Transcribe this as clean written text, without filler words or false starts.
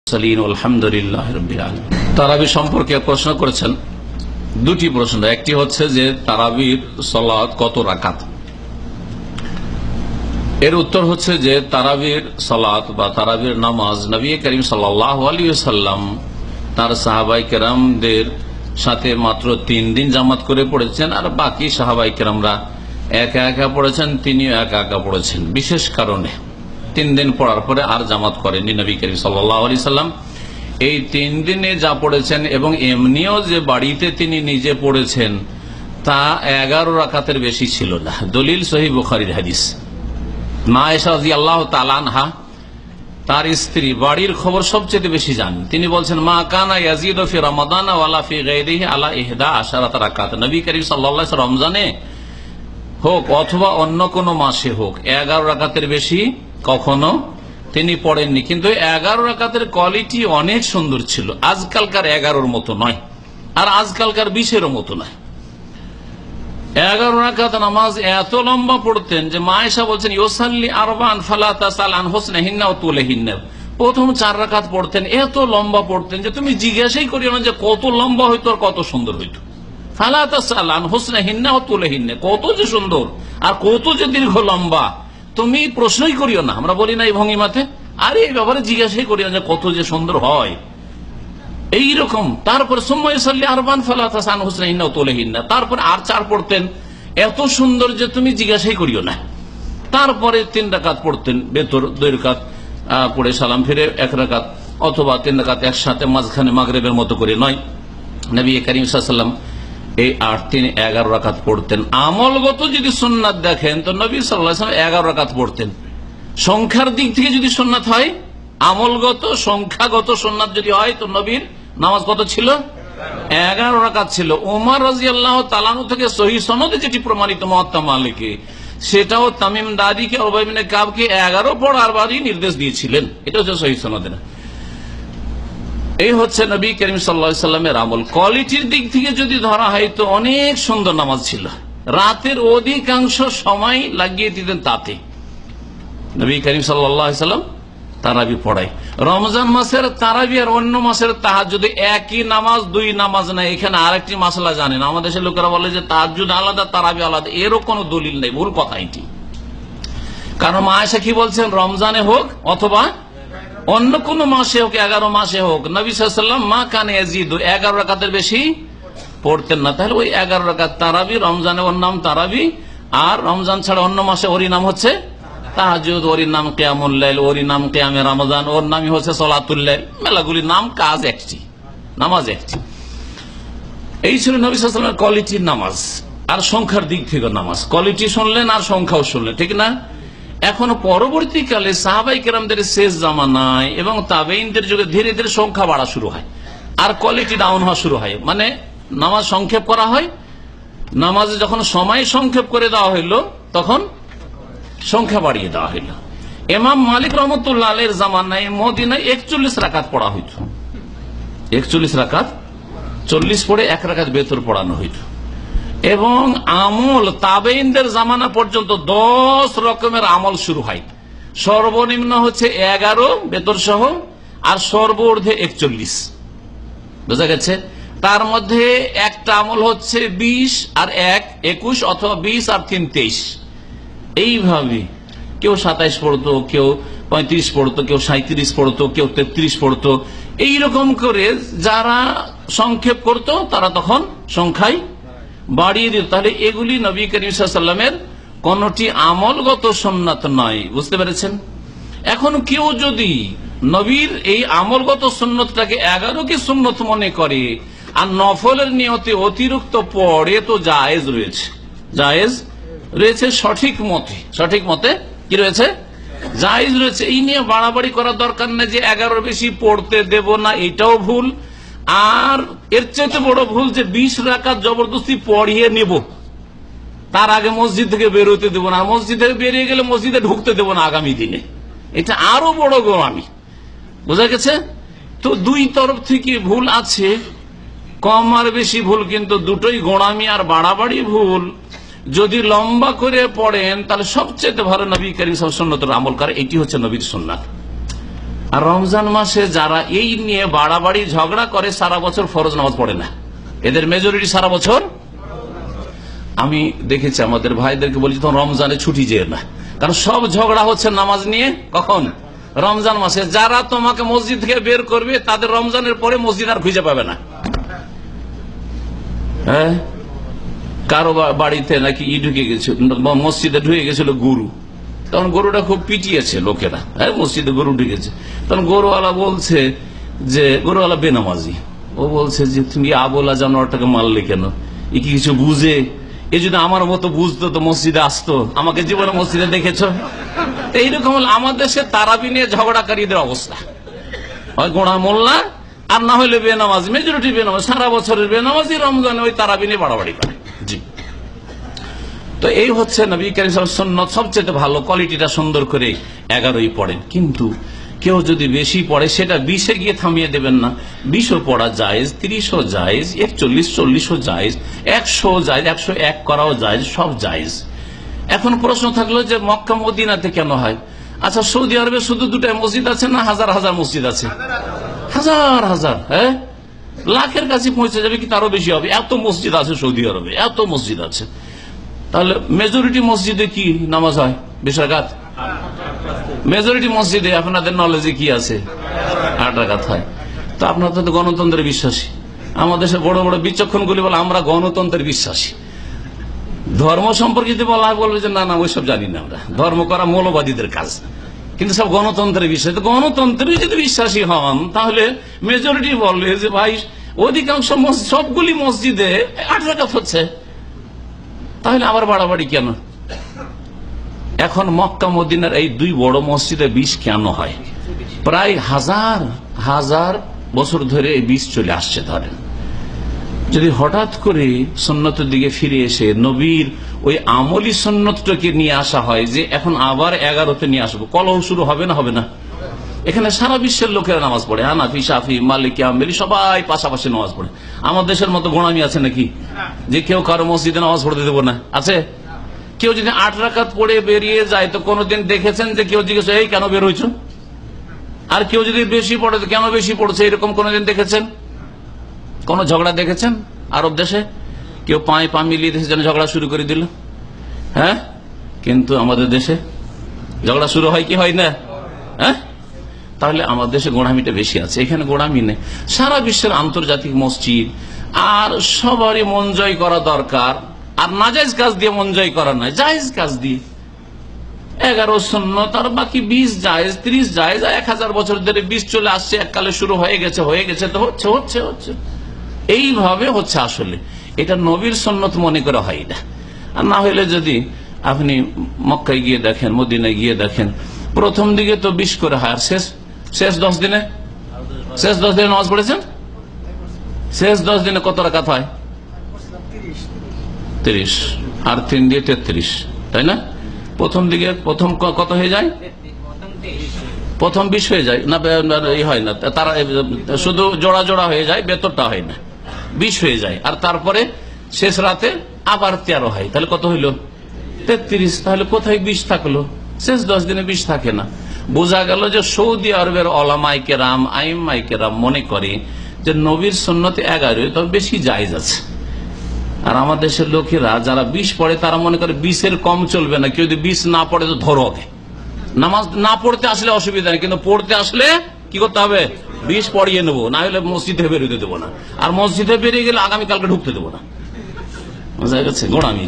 আলহামদুলিল্লাহ রাব্বিল আলামিন। তারাবি সম্পর্কে প্রশ্ন করেছেন, দুটি প্রশ্ন। একটি হচ্ছে যে তারাবির সালাত কত রাকাত। এর উত্তর হচ্ছে যে তারাবির সালাত বা তারাবির নামাজ নবী করিম সাল্লাল্লাহু আলাইহি ওয়াসাল্লাম তার সাহাবায়ে কেরামদের সাথে মাত্র 3 দিন জামাত করে পড়েছেন, আর বাকি সাহাবায়ে কেরামরা একা একা পড়েছেন, তিনিও একা একা পড়েছেন। বিশেষ কারণে 3 দিন পড়ার পরে আর জামাত করেননি নবী করিম সাল্লাল্লাহু আলাইহি ওয়াসাল্লাম। এই 3 দিনে যা পড়েছেন এবং এমনিও যে বাড়িতে তিনি নিজে পড়েছেন তা 11 রাকাতের বেশি ছিল না। দলিল সহিহ বুখারীর হাদিস। মা আয়েশা রাদিয়াল্লাহু তাআলা আনহা তার স্ত্রী বাড়ির খবর সবচেয়ে বেশি জানেন। তিনি বলছেন, মা কানা ইয়াজিদু ফি রমাদান ওয়ালা ফি গায়রিহি আলা 11 রাকাত। নবী করিম সাল্লাল্লাহু আলাইহি ওয়াসাল্লাম রমজানে হোক অথবা অন্য কোন মাসে হোক 11 রাকাতের বেশি কখনো তিনি পড়েননি। কিন্তু 11 রাকাতের কোয়ালিটি অনেক সুন্দর ছিল। আজকালকার 11-র মতো নয়, আর আজকালকার 20-এরও মতো নয়। 11 রাকাত নামাজ এত লম্বা পড়তেন যে মা আয়েশা বলছেন, ইউসাল্লি আরবান ফালা তাসাল আন হুসনিহিন্না ওয়া তুলিহিন্না। প্রথম 4 রাকাত পড়তেন, এত লম্বা পড়তেন যে তুমি জিজ্ঞাসাই করিও না যে কত লম্বা হইতো আর কত সুন্দর হইতো। ফালা তাসাল আন হুসনিহিন্না ওয়া তুলিহিন্না, কত যে সুন্দর আর কত যে দীর্ঘ লম্বা তুমি প্রশ্নই করিও না। আমরা বলি না এই ভঙ্গিমাতে, আর এই ব্যাপারে জিজ্ঞাসাই করিও না যে কত যে সুন্দর হয় এইরকম। তারপর সুম্মাইসাল্লি আরবান ফালা তাসাল আন হুসনিহিন্না ওয়া তুলিহিন্না, তারপর আর 4 পড়তেন এত সুন্দর যে তুমি জিজ্ঞাসাই করিও না। তারপরে 3 রাকাত পড়তেন, বেতর 2 রাকাত পড়ে সালাম ফিরে 1 রাকাত, অথবা 3 রাকাত একসাথে, মাঝখানে মাগরিবের মতো করে নয়। নবী করিম সাল্লাল্লাহু আলাইহি ওয়াসাল্লাম এই 8-3-11 রাকাত পড়তেন। আমলগত যদি সুন্নাত দেখেন তো নবী সাল্লাল্লাহু আলাইহি ওয়াসাল্লাম 11 রাকাত পড়তেন। সংখ্যার দিক থেকে যদি সুন্নাত হয়, আমলগত সংখ্যাগত সুন্নাত যদি হয় তো নবীর নামাজ কত ছিল? 11 রাকাত ছিল। ওমর রাদিয়াল্লাহু তাআলা আনহু থেকে সহিহ সনদে যেটি প্রমাণিত মুয়াত্তা মালিকে, সেটাও তামিম দারিকে উবাই ইবনে কাবকে 11 পড়ার বারই নির্দেশ দিয়েছিলেন। এটা হচ্ছে সহিহ সনদে। এই হচ্ছে নবী করিম সাল্লাল্লাহু আলাইহি ওয়াসাল্লামের আমল। কোয়ালিটির দিক থেকে যদি ধরা হয় তো অনেক সুন্দর নামাজ ছিল। রাতের অধিকাংশ সময় লাগিয়ে দিতেন তাতে। নবী করিম সাল্লাল্লাহু আলাইহি ওয়াসাল্লাম তারাবি পড়ায়। রমজান মাসের তারাবি আর অন্য মাসের তাহাজ্জুদ একই নামাজ, 2 নামাজ না। এখানে আরেকটি মাসলা জানেন, আমাদের দেশের লোকেরা বলে যে তাহাজ্জুদ আলাদা তারাবি আলাদা। এরও কোনো দলিল নেই, ভুল কথা এটি। কারণ মা আয়েশা কি বলছেন, রমজানে হোক অথবা অন্য কোন মাসে হোক, 11 মাসে হোক, নবী সাল্লাল্লাহু আলাইহি ওয়াসাল্লাম মা কানা ইয়াজিদু 11 রাকাতের বেশি পড়তেন না। তাহলে ওই 11 রাকাত তারাবি, রমজানে ওর নাম তারাবি, আর রমজান ছাড়া অন্য মাসে ওরই নাম হচ্ছে তাহাজ্জুদ, ওরই নাম কিয়ামুল লাইল, ওরই নাম কিয়ামে রমজান, ওর নামই হচ্ছে সালাতুল লাইল। মেলাগুলি নাম, কাজ একটি, নামাজ একটি। এই ছিল নবী সাল্লাল্লাহু আলাইহি ওয়াসাল্লামের কোয়ালিটির নামাজ। আর সংখ্যার দিক থেকে নামাজ কোয়ালিটি শুনলেন আর সংখ্যাও শুনলেন, ঠিক না? এখন পরবর্তীকালে সাহাবায়ে কেরামদের শেষ জামানায় এবং তাবেঈনদের যুগে ধীরে ধীরে সংখ্যা বাড়া শুরু হয় আর কোয়ালিটি ডাউন হওয়া শুরু হয়। মানে নামাজ সংক্ষেপ করা হয়, নামাজে যখন সময় সংক্ষেপ করে দেওয়া হইল তখন সংখ্যা বাড়িয়ে দেওয়া হইল। ইমাম মালিক রহমতুল্লাহ আলাইহির জামানায় মদিনায় 41 রাকাত পড়া হইত। 41 রাকাত, 40 পড়ে 1 রাকাত বেতর পড়ানো হইত। এবং আমল তাবেঈনদের জামানা পর্যন্ত 10 রকমের আমল শুরু হয়। সর্বনিম্ন হচ্ছে 11 বেতর সহ, আর সর্বঊর্ধ্বে 41। বোঝা গেছে? তার মধ্যে একটা আমল হচ্ছে 20 আর 1 21, অথবা 20 আর 3 23। এইভাবে কেউ 27 পড়তো, কেউ 35 পড়তো, কেউ 37 পড়তো, কেউ 33 পড়তো। এইরকম করে যারা সংক্ষেপ করতো তারা তখন সংখ্যায় বাড়িয়ে দিত। তাহলে এগুলি নবী করিম সাল্লাল্লাহু আলাইহি ওয়াসাল্লামের কোনটি আমলগত সুন্নাত নয়। বুঝতে পেরেছেন? এখন কেউ যদি নবীর এই আমলগত সুন্নতটাকে 11কে সুন্নত মনে করে আর নফলের নিয়তে অতিরিক্ত পড়ে তো জায়েজ রয়েছে, জায়েজ রয়েছে। সঠিক মতে কি রয়েছে? জায়েজ রয়েছে। এই নিয়ে বাড়াবাড়ি করার দরকার নেই যে 11 বেশি পড়তে দেব না, এটাও ভুল। আর এর চেয়ে বড় ভুল যে 20 রাকাত জবরদস্তি পড়িয়ে নেব, তার আগে মসজিদ থেকে বেরোতে দেব না, মসজিদ থেকে বেরিয়ে গেলে মসজিদে ঢুকতে দেব না আগামী দিনে। এটা আরো বড় গোঁড়ামি। বোঝা গেছে? তো 2 তরফ থেকে ভুল আছে, কম আর বেশি ভুল, কিন্তু দুটোই গোঁড়ামি আর বাড়াবাড়ি ভুল। যদি লম্বা করে পড়েন তাহলে সবচেয়ে ভালো নবী করিম সাল্লাল্লাহু আলাইহি ওয়াসাল্লামের সুন্নতের আমল করে, এটি হচ্ছে নবীর সুন্নাত। আর রমজান মাসে যারা এই নিয়ে বাড়াবাড়ি ঝগড়া করে সারা বছর ফরজ নামাজ পড়ে না, এদের মেজরিটি সারা বছর। আমি দেখেছি আমাদের ভাইদেরকে বলি তখন রমজানে ছুটি যেও না, কারণ সব ঝগড়া হচ্ছে নামাজ নিয়ে। কখন? রমজান মাসে। যারা তোমাকে মসজিদ থেকে বের করবে তাদের রমজানের পরে মসজিদ আর খুঁজে পাবে না। হ্যাঁ, কারো বাড়িতে নাকি ঢুকে গেছিল, মসজিদে ঢুকে গেছিল গরু, তখন গরুটা খুব পিটিয়েছে লোকেরা। হ্যাঁ, মসজিদে গরু ঢুকেছে, তখন গরুওয়ালা বলছে যে, গরুওয়ালা বেনামাজি, ও বলছে যে তুমি আবোলা জানোয়ারটাকে মারলে কেন? এ কি কিছু বুঝে? এ যদি আমার মতো বুঝতো তো মসজিদে আসতো, আমাকে জীবনে মসজিদে দেখেছো? এইরকম আমাদের দেশে তারাবি নিয়ে ঝগড়াকারীদের অবস্থা, হয় গোড়া মোল্লা আর না হলে বেনামাজি, মেজরিটি বেনামাজি, সারা বছরের বেনামাজি, রমজানে ওই তারাবি নিয়ে বাড়াবাড়ি করে। জি, তো এই হচ্ছে নবী করিম সাল্লাল্লাহু আলাইহি ওয়াসাল্লাম সুন্নাত, সবচেয়ে ভালো কোয়ালিটিটা সুন্দর করে 11ই পড়েন। কিন্তু কেউ যদি বেশি পড়ে সেটা 20-এ গিয়ে থামিয়ে দেবেন না। 20ও পড়া জায়েজ, 30ও জায়েজ, 41, 40ও জায়েজ, 100ও জায়েজ, 101 করাও জায়েজ, সব জায়েজ। এখন প্রশ্ন থাকলো যে মক্কা মদিনাতে কেন হয়? আচ্ছা, সৌদি আরবে শুধু 2টাই মসজিদ আছে না হাজার হাজার মসজিদ আছে? হাজার হাজার, হ্যাঁ, লাখের কাছে পৌঁছে যাবে কি তারও বেশি হবে, এত মসজিদ আছে সৌদি আরবে, এত মসজিদ আছে। তাহলে মেজরিটি মসজিদে কি নামাজ হয়? 20 রাকাত। মেজরিটি মসজিদে আপনাদের নলেজে কি আছে? 8 রাকাত হয়। তো আপনারা তো গণতন্ত্রে বিশ্বাসী। আমাদের দেশে বড় বড় বিচক্ষণ গুলি বলে আমরা গণতন্ত্রের বিশ্বাসী। ধর্ম সম্পর্কিত বলা বলবে যে না না ওইসব জানি না আমরা, ধর্ম করা মৌলবাদীদের কাজ, কিন্তু সব গণতন্ত্রের বিষয়। তো গণতন্ত্রে যদি বিশ্বাসী হন তাহলে মেজরিটি বলবে যে ভাই অধিকাংশ সবগুলি মসজিদে 8 রাকাত হচ্ছে, তাহলে আবার বাড়াবাড়ি কেন? এখন মক্কা মদিনার এই 2 বড় মসজিদে 20 কেন হয়? প্রায় হাজার হাজার বছর ধরে এই 20 চলে আসছে। ধরেন যদি হঠাৎ করে সুন্নতের দিকে ফিরে এসে নবীর ওই আমলি সুন্নতটাকে নিয়ে আসা হয় যে এখন আবার 11তে নিয়ে আসবো, কলহ শুরু হবে না? হবে না? এখানে সারা বিশ্বের লোকেরা নামাজ পড়ে, হানাফি, শাফি, মালিকি, হাম্বলি সবাই পাশাপাশি নামাজ পড়ে। আমাদের দেশের মতো গোড়ামি আছে নাকি যে কেউ কারো মসজিদে নামাজ পড়তে দেবো না? আছে? কেউ যদি 8 রাকাত পড়ে বেরিয়ে যায় তো কোনদিন দেখেছেন যে কেউ জিজ্ঞেস এই কেন বের হয়েছ? আর কেউ যদি বেশি পড়ে তো কেন বেশি পড়ছে এরকম কোনদিন দেখেছেন? কোন ঝগড়া দেখেছেন আরব দেশে? কেউ পায়ে পা মিলিয়ে দেশে যেন ঝগড়া শুরু করে দিল। হ্যাঁ, কিন্তু আমাদের দেশে ঝগড়া শুরু হয় কি হয় না? হ্যাঁ, তাহলে আমাদের দেশে গোড়ামিটা বেশি আছে, এখানে গোড়ামি নেই। সারা বিশ্বের আন্তর্জাতিক মসজিদ, আর সবারই মন জয় করা দরকার। আর নাজায়েজ কাজ দিয়ে মন জয় করা নয়, জায়েজ কাজ দিয়ে। 11 সুন্নাত আর বাকি 20 জায়েজ, 30 জায়েজ। 1000 বছর ধরে 20 চলে আসছে, এককালে শুরু হয়ে গেছে তো হচ্ছে হচ্ছে হচ্ছে এইভাবে হচ্ছে। আসলে এটা নবীর সুন্নত মনে করা হয় না। আর না হলে যদি আপনি মক্কায় গিয়ে দেখেন, মদিনায় গিয়ে দেখেন, প্রথম দিকে তো 20 করে হয়, আর শেষ 10 দিনে নামাজ পড়েছেন? শেষ 10 দিনে কত রাকাত হয়? 30, আর 3 দিয়ে 33, তাই না? প্রথম দিকে প্রথম কত হয়ে যায়? প্রথম 20 হয়ে যায় না? হয় না, তারা শুধু জোড়া জোড়া হয়ে যায়, বেতরটা হয় না, 20 হয়ে যায়। আর তারপরে শেষ রাতে আবার 13 হয়, তাহলে কত হইল? 33। তাহলে কোথায় 20 থাকলো? শেষ 10 দিনে 20 থাকে না। বোঝা গেল যে সৌদি আরবের ওলামায়ে কেরাম, আইম্মায়ে কেরাম মনে করে যে নবীর সুন্নতে 11, তবে বেশি জায়েজ আছে। আর আমাদের দেশের লোকেরা যারা 20 পড়ে তারা মনে করে 20-এর কম চলবে না, কেউ যদি 20 না পড়ে তো ধরো ওকে। নামাজ না পড়তে আসলে অসুবিধা নেই, কিন্তু পড়তে আসলে কি করতে হবে? 20 পড়িয়ে নেবো, না হলে মসজিদে বেরোতে দেবো না। আর মসজিদে বেরিয়ে গেলে আগামীকালকে ঢুকতে দেবো না। বোঝা গেছে? গোড়ামি।